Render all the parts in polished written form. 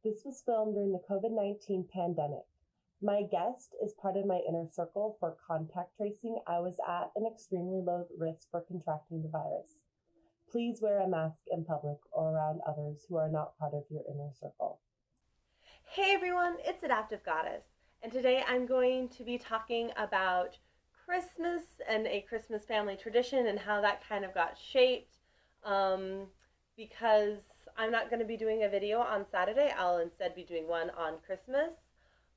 This was filmed during the COVID-19 pandemic. My guest is part of my inner circle for contact tracing. I was at an extremely low risk for contracting the virus. Please wear a mask in public or around others who are not part of your inner circle. Hey everyone, it's Adaptive Goddess, and today I'm going to be talking about Christmas and a Christmas family tradition and how that kind of got shaped. Because I'm not going to be doing a video on Saturday, I'll instead be doing one on Christmas.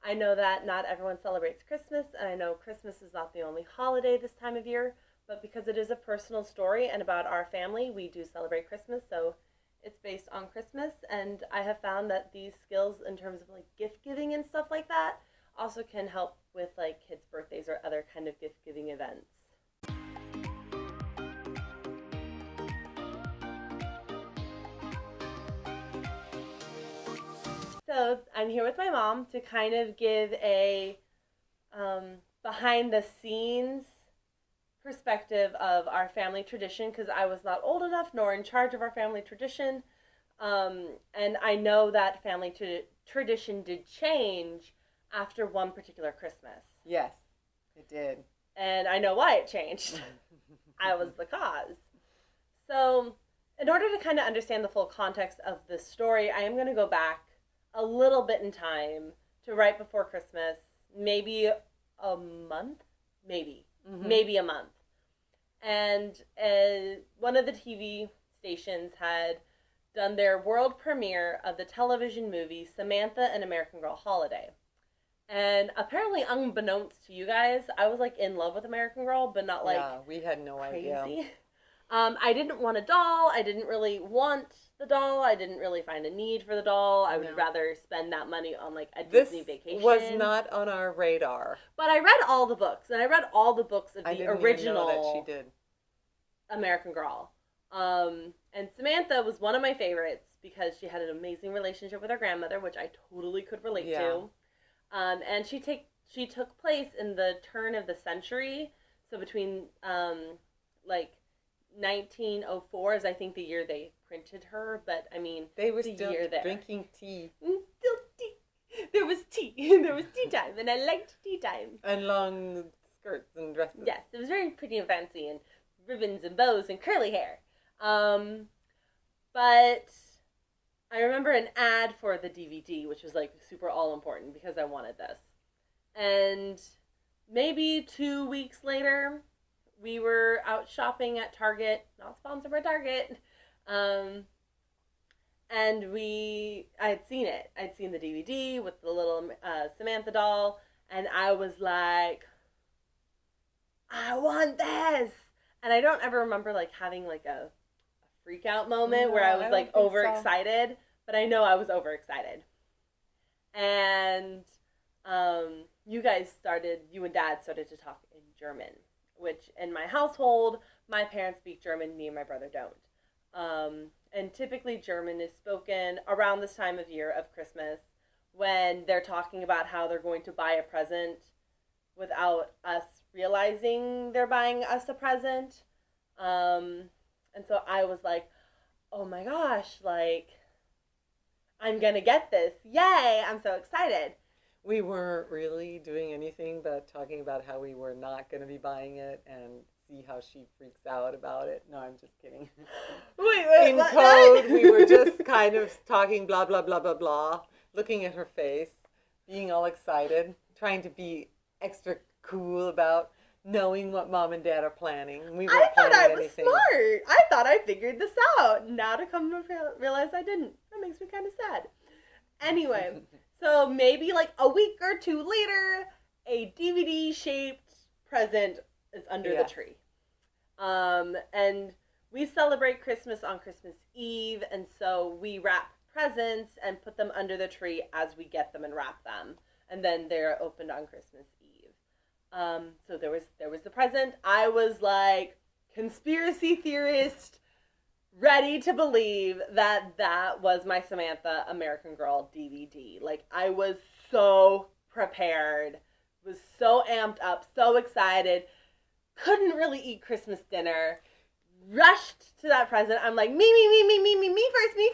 I know that not everyone celebrates Christmas, and I know Christmas is not the only holiday this time of year, but because it is a personal story and about our family, we do celebrate Christmas, so it's based on Christmas, and I have found that these skills in terms of like gift giving and stuff like that also can help with like kids' birthdays or other kind of gift giving events. So I'm here with my mom to kind of give a behind the scenes perspective of our family tradition, because I was not old enough nor in charge of our family tradition. And I know that family tradition did change after one particular Christmas. Yes, it did. And I know why it changed. I was the cause. So, in order to kind of understand the full context of this story, I am going to go back a little bit in time to right before Christmas, maybe a month, maybe a month. And one of the TV stations had done their world premiere of the television movie Samantha and American Girl Holiday. And apparently, unbeknownst to you guys, I was like in love with American Girl, but not like we had no crazy. idea. I didn't want a doll. I didn't really want the doll. I didn't really find a need for the doll. I would rather spend that money on like a Disney vacation. This was not on our radar. But I read all the books, and I read all the books of the original even know that she did. American Girl. And Samantha was one of my favorites because she had an amazing relationship with her grandmother, which I totally could relate to. And she took place in the turn of the century, so between like 1904 is I think the year they printed her, but I mean they were still drinking tea. Still tea. There was tea. There was tea time, and I liked tea time. And long skirts and dresses. Yes, it was very pretty and fancy, and ribbons and bows and curly hair. But I remember an ad for the DVD, which was like super all important because I wanted this. And maybe 2 weeks later, we were out shopping at Target, not sponsored by Target. And I had seen it. I'd seen the DVD with the little Samantha doll, and I was like, I want this. And I don't ever remember like having like a freak out moment where I was like overexcited, but I know I was overexcited. And you and Dad started to talk in German, which in my household, my parents speak German, me and my brother don't. And typically German is spoken around this time of year of Christmas when they're talking about how they're going to buy a present without us realizing they're buying us a present. And so I was like, oh my gosh, like, I'm gonna get this. Yay, I'm so excited. We weren't really doing anything but talking about how we were not going to be buying it and see how she freaks out about it. No, I'm just kidding. Wait, in code, we were just kind of talking blah, blah, blah, blah, blah, looking at her face, being all excited, trying to be extra cool about knowing what Mom and Dad are planning. I thought I was smart. I thought I figured this out. Now to come to realize I didn't. That makes me kind of sad. Anyway, so maybe like a week or two later, a DVD-shaped present is under the tree. And we celebrate Christmas on Christmas Eve, and so we wrap presents and put them under the tree as we get them and wrap them. And then they're opened on Christmas Eve. So there was the present. I was like conspiracy theorist, ready to believe that was my Samantha American Girl DVD. Like, I was so prepared, was so amped up, so excited. Couldn't really eat Christmas dinner. rushed to that present. I'm like, me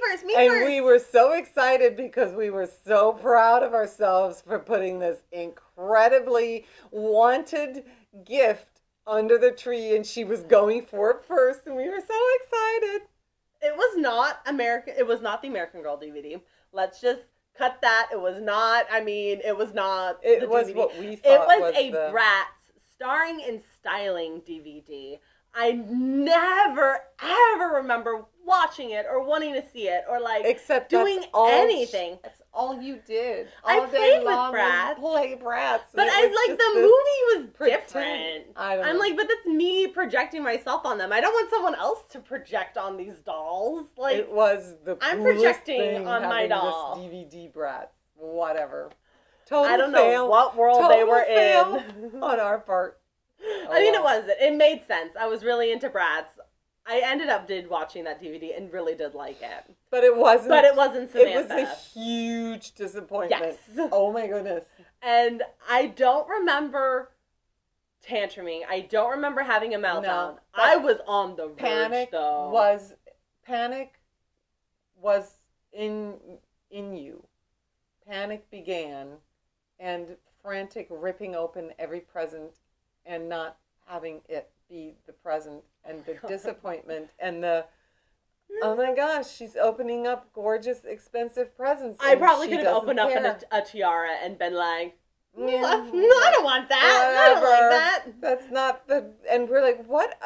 first. And we were so excited because we were so proud of ourselves for putting this incredibly wanted gift under the tree, and she was going for it first, and we were so excited. It was not American. It was not the American Girl DVD. Let's just cut that. It was not. I mean, it was not. It was DVD. what we It thought was a the... Bratz starring and styling DVD. I never ever remember watching it or wanting to see it or like except doing anything. That's all you did. I All played day with long Bratz. Play Bratz. But I like the movie was different. I'm like, but that's me projecting myself on them. I don't want someone else to project on these dolls. Like it was the I'm coolest projecting thing on my having doll. This DVD Bratz. Whatever. Total I don't fail. know what world Total they were fail in. on our part. I mean, it wasn't. It made sense. I was really into Bratz. I ended up watching that DVD and really did like it. But it wasn't. Samantha. It was a huge disappointment. Yes. Oh my goodness. And I don't remember tantruming. I don't remember having a meltdown. No, I was on the verge, though. Panic was in you. Panic began, and frantic ripping open every present and not having it be the present, and the disappointment and the oh my gosh, she's opening up gorgeous expensive presents. I probably could have opened up a tiara and been like, no, I don't want that. Whatever. I don't like that. That's not the. And we're like, what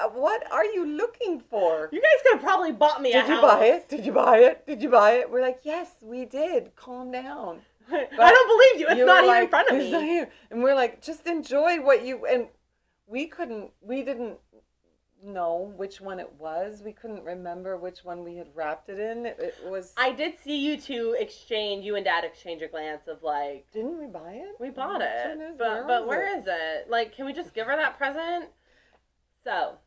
are you looking for? You guys could have probably bought me a house. Did you buy it? Did you buy it? Did you buy it? We're like, yes, we did. Calm down. I don't believe you. It's not here in front of me. It's not here. And we're like, just enjoy what you. And we didn't know which one it was. We couldn't remember which one we had wrapped it in. It was. I did see you and Dad exchange a glance of like. Didn't we buy it? We bought it. But where is it? Like, can we just give her that present? So,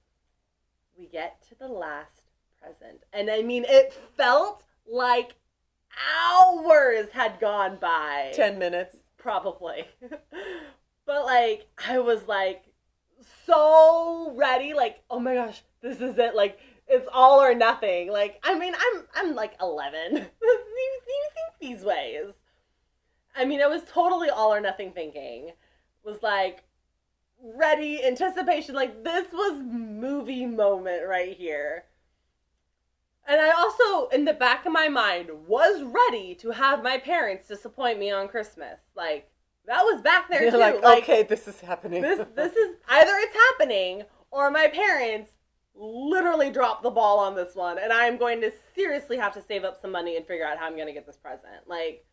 we get to the last present. And I mean, it felt like hours had gone by. 10 minutes. Probably. But like, I was like, so ready, like, oh my gosh, this is it, like, it's all or nothing. Like, I mean, I'm like 11. you think these ways. I mean, it was totally all or nothing thinking. It was like, ready, anticipation, like, this was movie moment right here. And I also, in the back of my mind, was ready to have my parents disappoint me on Christmas. Like, that was back there, too. Like, okay, this is happening. This is, either it's happening, or my parents literally dropped the ball on this one, and I'm going to seriously have to save up some money and figure out how I'm going to get this present. Like,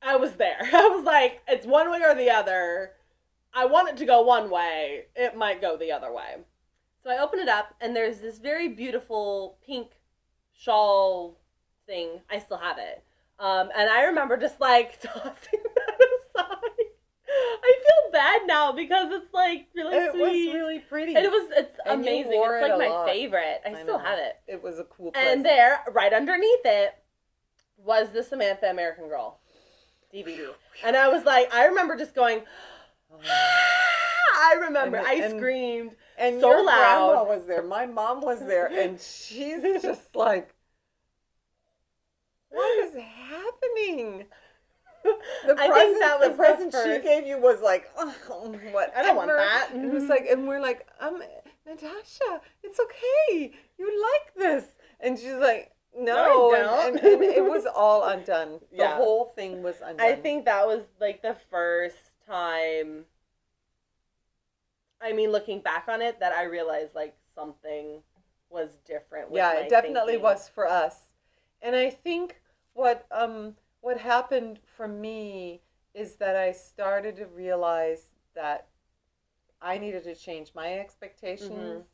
I was there. I was like, it's one way or the other. I want it to go one way. It might go the other way. So I open it up, and there's this very beautiful pink shawl thing. I still have it. And I remember just, like, tossing that aside. I feel bad now because it's, like, really sweet. It was really pretty. And it's amazing. It's, like, my favorite. I still have it. It was a cool present. And there, right underneath it, was the Samantha American Girl DVD. And I was like, I remember just going, I remember. I screamed and so your loud. Grandma was there. My mom was there. And she's just like, what is happening? The present she gave you was like, oh, whatever. I don't want that. It was like, and we're like, Natasha, it's okay. You like this. And she's like, no. And it was all undone. The whole thing was undone. I think that was like the first time, I mean, looking back on it, that I realized like something was different with my it definitely thinking. was for us. And I think what happened for me is that I started to realize that I needed to change my expectations,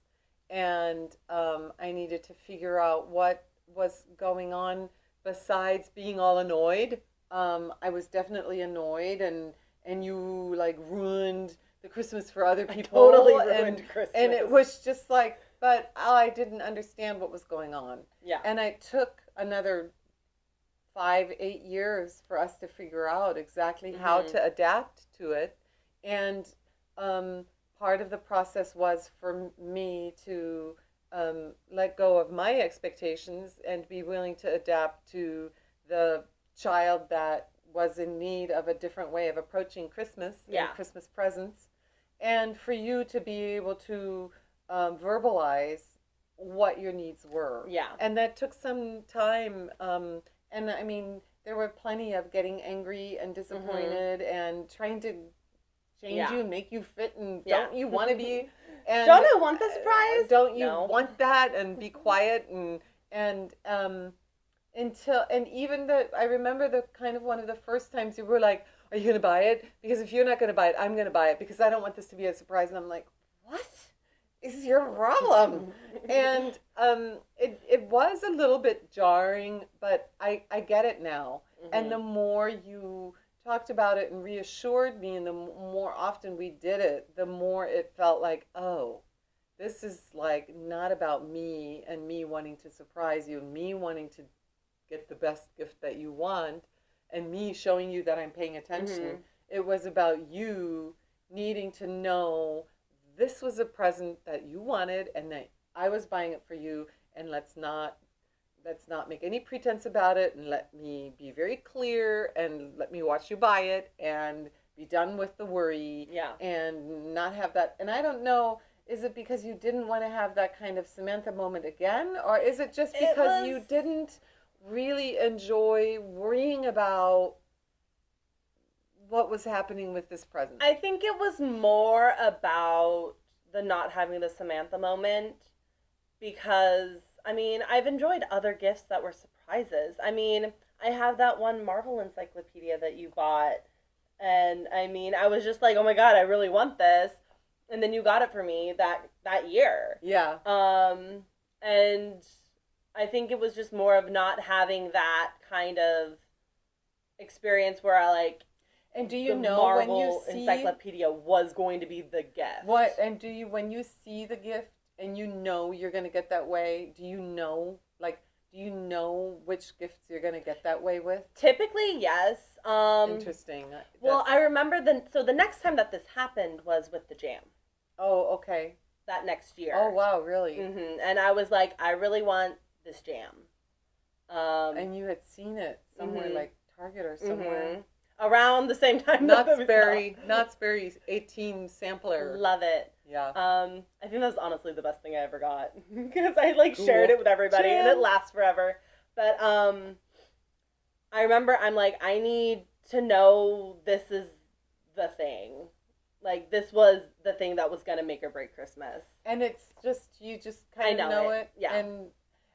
and I needed to figure out what was going on besides being all annoyed. I was definitely annoyed, and you like ruined the Christmas for other people. I totally ruined Christmas. And it was just like, but I didn't understand what was going on. Yeah. And it took another 5-8 years for us to figure out exactly how to adapt to it. And part of the process was for me to let go of my expectations and be willing to adapt to the child that was in need of a different way of approaching Christmas and Christmas presents, and for you to be able to verbalize what your needs were. Yeah. And that took some time. And I mean, there were plenty of getting angry and disappointed and trying to change you and make you fit, and don't you want to be, and don't I want the surprise? Don't you want that, and be quiet, and until, and even I remember the kind of one of the first times you were like, are you going to buy it? Because if you're not going to buy it, I'm going to buy it, because I don't want this to be a surprise. And I'm like, what is your problem? And it was a little bit jarring, but I get it now. Mm-hmm. And the more you talked about it and reassured me, and the more often we did it, the more it felt like, oh, this is like not about me and me wanting to surprise you, me wanting to get the best gift that you want, and me showing you that I'm paying attention. Mm-hmm. It was about you needing to know this was a present that you wanted and that I was buying it for you, and let's not make any pretense about it, and let me be very clear, and let me watch you buy it and be done with the worry. Yeah. And not have that. And I don't know, is it because you didn't want to have that kind of Samantha moment again, or is it just because you didn't really enjoy worrying about what was happening with this present? I think it was more about the not having the Samantha moment, because, I mean, I've enjoyed other gifts that were surprises. I mean, I have that one Marvel encyclopedia that you bought, and I mean, I was just like, oh my God, I really want this. And then you got it for me that year. Yeah. And I think it was just more of not having that kind of experience where I like, and do you the know Marvel when you see encyclopedia was going to be the gift? What? And do you, when you see the gift and you know you're going to get that way, do you know which gifts you're going to get that way with? Typically, yes. Interesting. Well, I remember the next time that this happened was with the jam. Oh, okay. That next year. Oh, wow, really? Mm-hmm. And I was like, I really want this jam. And you had seen it somewhere, like Target or somewhere. Mm-hmm. Around the same time. Knott's Berry's 18 sampler. Love it. Yeah. I think that's honestly the best thing I ever got, because I shared it with everybody and it lasts forever. But I remember I'm like, I need to know this is the thing. Like, this was the thing that was going to make or break Christmas. And it's just, you just kind of know it. Yeah.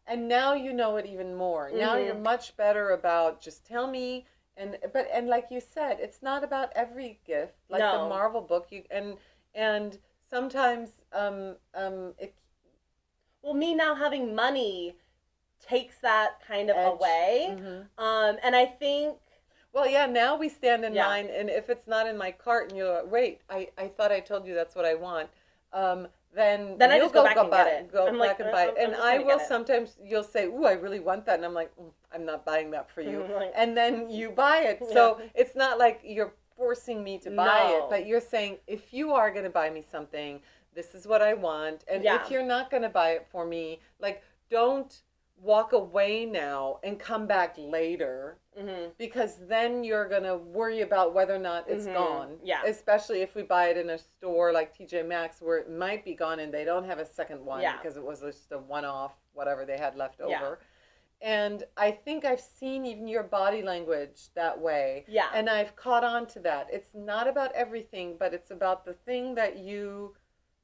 And now you know it even more. Mm-hmm. Now you're much better about just tell me. And like you said, it's not about every gift. Like the Marvel book, and sometimes it. Well, me now having money takes that kind of away. Mm-hmm. And I think. Well, yeah, now we stand in line, and if it's not in my cart, and you're like, wait, I thought I told you that's what I want, then I just go back and buy get it. Go back and buy it. And I will sometimes, you'll say, ooh, I really want that, and I'm like, I'm not buying that for you. And then you buy it. So it's not like you're forcing me to buy it, but you're saying, if you are going to buy me something, this is what I want. And if you're not going to buy it for me, like, don't walk away now and come back later, because then you're going to worry about whether or not it's gone. Yeah. Especially if we buy it in a store like TJ Maxx, where it might be gone and they don't have a second one because it was just a one-off, whatever they had left over. And I think I've seen even your body language that way. Yeah. And I've caught on to that. It's not about everything, but it's about the thing that you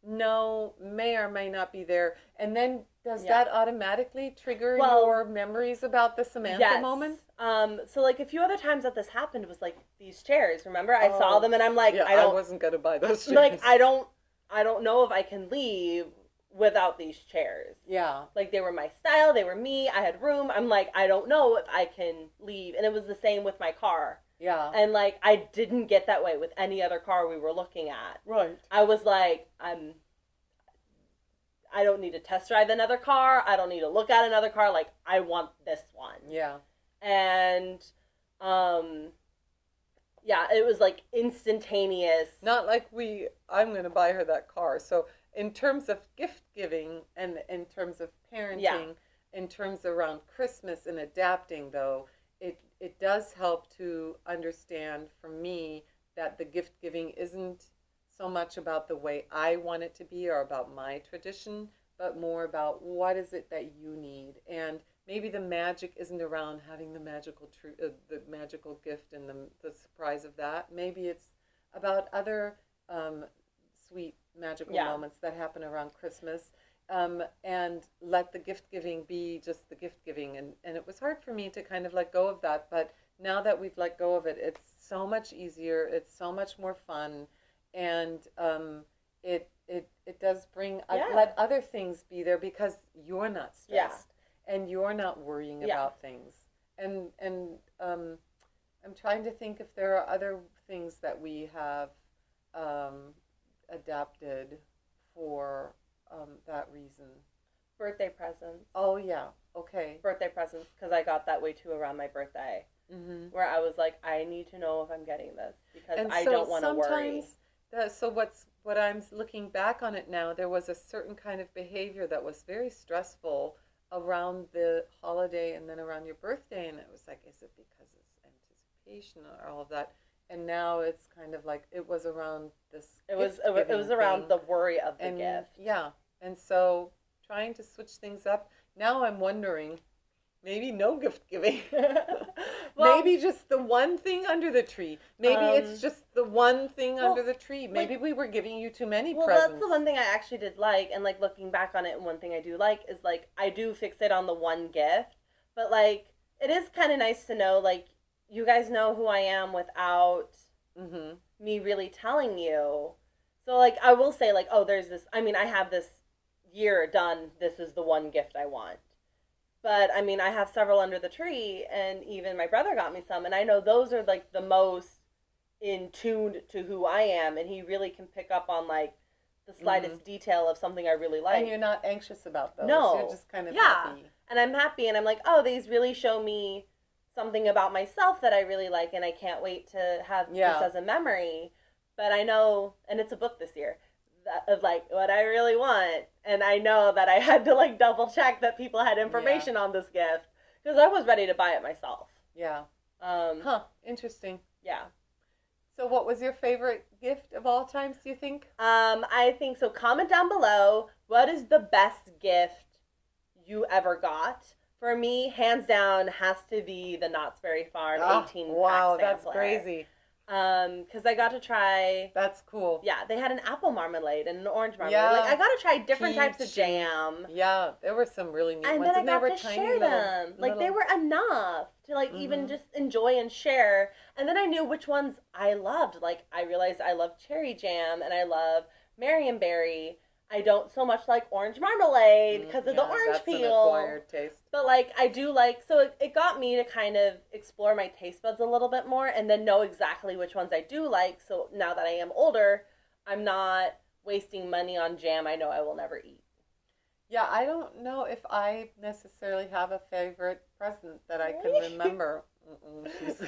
know may or may not be there. And then does that automatically trigger your memories about the Samantha moment? So like a few other times that this happened was like these chairs. Remember, I saw them and I'm like, I wasn't gonna buy those chairs. Like I don't know if I can leave without these chairs. Yeah. Like they were my style, they were me, I had room. I'm like, I don't know if I can leave. And it was the same with my car. Yeah. And like I didn't get that way with any other car we were looking at. Right. I was like, I don't need to test drive another car. I don't need to look at another car. Like, I want this one. Yeah. And, it was like instantaneous. Not like I'm going to buy her that car. So in terms of gift giving and in terms of parenting, Yeah. in terms around Christmas and adapting, though, it does help to understand for me that the gift giving isn't so much about the way I want it to be or about my tradition, but more about what is it that you need. And maybe the magic isn't around having the the magical gift and the surprise of that. Maybe it's about other sweet magical moments that happen around Christmas. And let the gift giving be just the gift giving. And it was hard for me to kind of let go of that. But now that we've let go of it, it's so much easier. It's so much more fun. And it does bring, let other things be there because you're not stressed and you're not worrying about things. And I'm trying to think if there are other things that we have adapted for that reason. Birthday presents. Oh, yeah. Okay. Birthday presents, because I got that way too around my birthday. Mm-hmm. Where I was like, I need to know if I'm getting this because I don't want to worry. So what I'm looking back on it now, there was a certain kind of behavior that was very stressful around the holiday and then around your birthday, and it was like, is it because it's anticipation or all of that? And now it's kind of like it was around this. It was around the worry of the gift. Yeah, and so trying to switch things up. Now I'm wondering, maybe no gift giving. Well, maybe just the one thing under the tree. Maybe it's just the one thing under the tree. Maybe we were giving you too many presents. Well, that's the one thing I actually did like, and like looking back on it, and one thing I do like is like I do fixate on the one gift, but like it is kind of nice to know like you guys know who I am without me really telling you. So like I will say like, oh, there's this. I mean, I have this year done. This is the one gift I want. But, I mean, I have several under the tree, and even my brother got me some, and I know those are, like, the most in tune to who I am, and he really can pick up on, like, the slightest detail of something I really like. And you're not anxious about those. No. You're just kind of happy. And I'm happy, and I'm like, oh, these really show me something about myself that I really like, and I can't wait to have this as a memory. But I know, and it's a book this year, of like what I really want, and I know that I had to like double check that people had information on this gift because I was ready to buy it myself. Yeah. Interesting. Yeah. So what was your favorite gift of all times, do you think? I think so. Comment down below, what is the best gift you ever got? For me, hands down, has to be the Knott's Berry Farm 18 pack wow, that's sampler. crazy. Because I got to try. That's cool. Yeah, they had an apple marmalade and an orange marmalade. Yeah. Like I got to try different types of jam. Yeah, there were some really neat and ones. And then I got to share them. Like they were enough to like even just enjoy and share. And then I knew which ones I loved. Like I realized I love cherry jam and I love Marionberry. I don't so much like orange marmalade because of the orange peel. An acquired taste. But like I do like, so it got me to kind of explore my taste buds a little bit more and then know exactly which ones I do like. So now that I am older, I'm not wasting money on jam I know I will never eat. Yeah, I don't know if I necessarily have a favorite present that I can remember. She's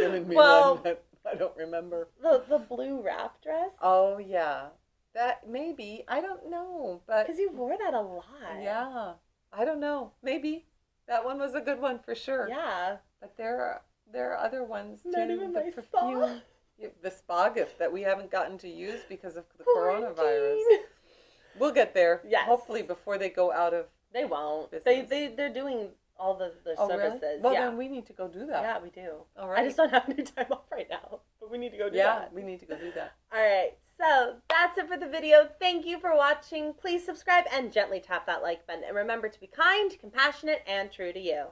giving me one that I don't remember. The blue wrap dress? Oh, yeah. That maybe, I don't know, but because you wore that a lot. Yeah, I don't know. Maybe that one was a good one for sure. Yeah, but there are other ones too. Not even my perfume, the spa gift that we haven't gotten to use because of the coronavirus. We'll get there. Yes, hopefully before they go out of. They won't. Business. They're doing all the services. Really? Well, then we need to go do that. Yeah, we do. All right. I just don't have any time off right now, but we need to go do that. Yeah, we need to go do that. All right. So that's it for the video. Thank you for watching. Please subscribe and gently tap that like button. And remember to be kind, compassionate, and true to you.